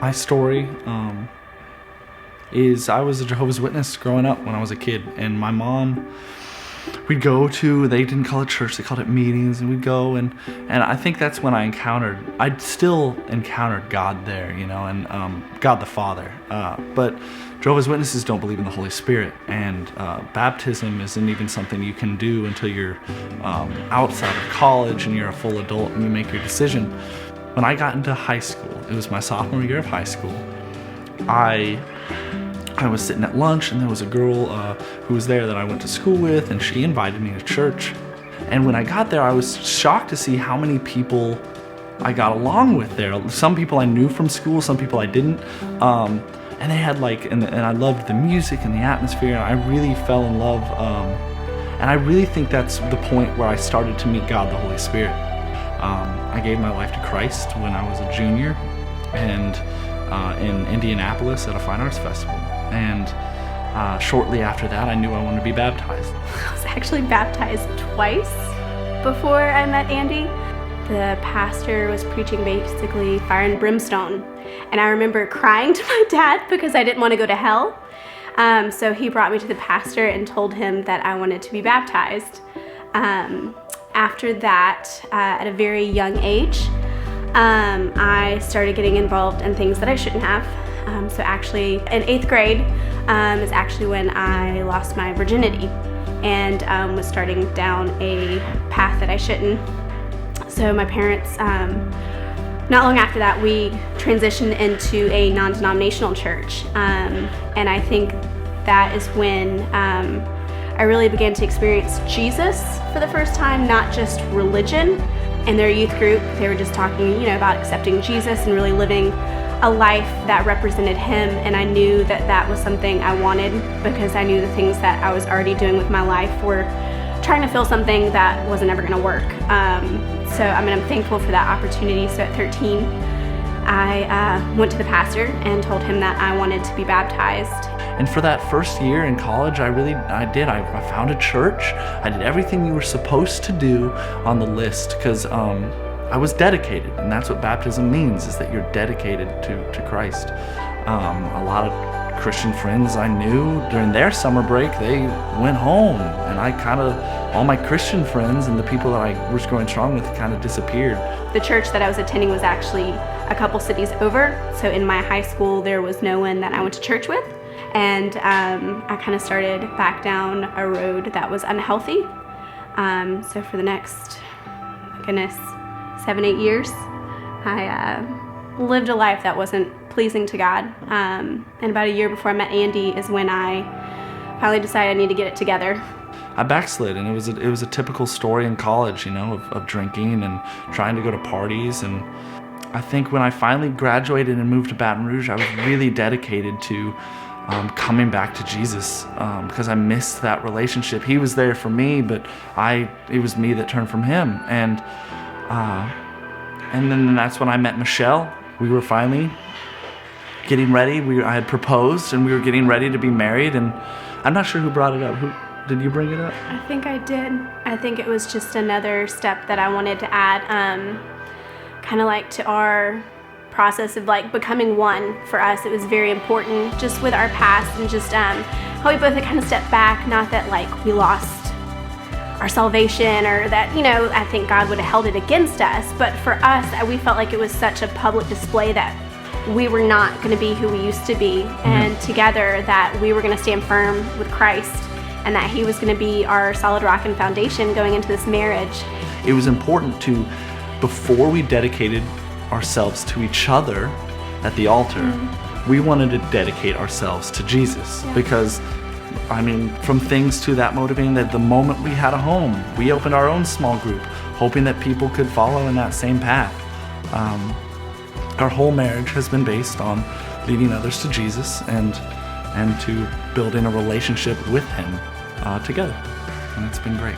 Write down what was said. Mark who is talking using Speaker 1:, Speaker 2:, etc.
Speaker 1: My story is I was a Jehovah's Witness growing up when I was a kid, and my mom, we'd go to, they didn't call it church, they called it meetings, and we'd go, and I think that's when I still encountered God there, and God the Father. But Jehovah's Witnesses don't believe in the Holy Spirit, and baptism isn't even something you can do until you're outside of college and you're a full adult and you make your decision. When I got into high school, it was my sophomore year of high school, I was sitting at lunch, and there was a girl who was there that I went to school with, and she invited me to church. And when I got there, I was shocked to see how many people I got along with there. Some people I knew from school, some people I didn't. And they had and I loved the music and the atmosphere, and I really fell in love. And I really think that's the point where I started to meet God, the Holy Spirit. I gave my life to Christ when I was a junior, and in Indianapolis at a fine arts festival. And shortly after that, I knew I wanted to be baptized.
Speaker 2: I was actually baptized twice before I met Andy. The pastor was preaching basically fire and brimstone. And I remember crying to my dad because I didn't want to go to hell. So he brought me to the pastor and told him that I wanted to be baptized. After that, at a very young age, I started getting involved in things that I shouldn't have. So actually in 8th grade is actually when I lost my virginity and was starting down a path that I shouldn't. So my parents, not long after that, we transitioned into a non-denominational church. And I think that is when I really began to experience Jesus for the first time, not just religion. In their youth group, they were just talking, about accepting Jesus and really living a life that represented him, and I knew that that was something I wanted because I knew the things that I was already doing with my life were trying to fill something that wasn't ever going to work. So I'm thankful for that opportunity. So at 13, I went to the pastor and told him that I wanted to be baptized.
Speaker 1: And for that first year in college, I found a church. I did everything you were supposed to do on the list because I was dedicated, and that's what baptism means, is that you're dedicated to Christ. A lot of Christian friends I knew during their summer break, they went home, and all my Christian friends and the people that I was growing strong with kind of disappeared.
Speaker 2: The church that I was attending was actually a couple cities over, so in my high school there was no one that I went to church with, and I kind of started back down a road that was unhealthy. So for the next, 7-8 years, I lived a life that wasn't pleasing to God. And about a year before I met Andy is when I finally decided I need to get it together.
Speaker 1: I backslid, and it was a typical story in college, of drinking and trying to go to parties. And I think when I finally graduated and moved to Baton Rouge, I was really dedicated to coming back to Jesus because I missed that relationship. He was there for me, but it was me that turned from him. And then that's when I met Michelle. We were finally getting ready. I had proposed, and we were getting ready to be married. And I'm not sure who brought it up. Did you bring it up?
Speaker 2: I think I did. I think it was just another step that I wanted to add, to our process of becoming one. For us, it was very important, just with our past and just how we both had kind of stepped back. Not that we lost our salvation or that, I think God would have held it against us. But for us, we felt like it was such a public display that we were not going to be who we used to be. And together that we were going to stand firm with Christ and that he was going to be our solid rock and foundation going into this marriage.
Speaker 1: It was important before we dedicated ourselves to each other at the altar, we wanted to dedicate ourselves to Jesus. Because from things to that motivating that the moment we had a home, we opened our own small group, hoping that people could follow in that same path. Our whole marriage has been based on leading others to Jesus and to building a relationship with him together. And it's been great.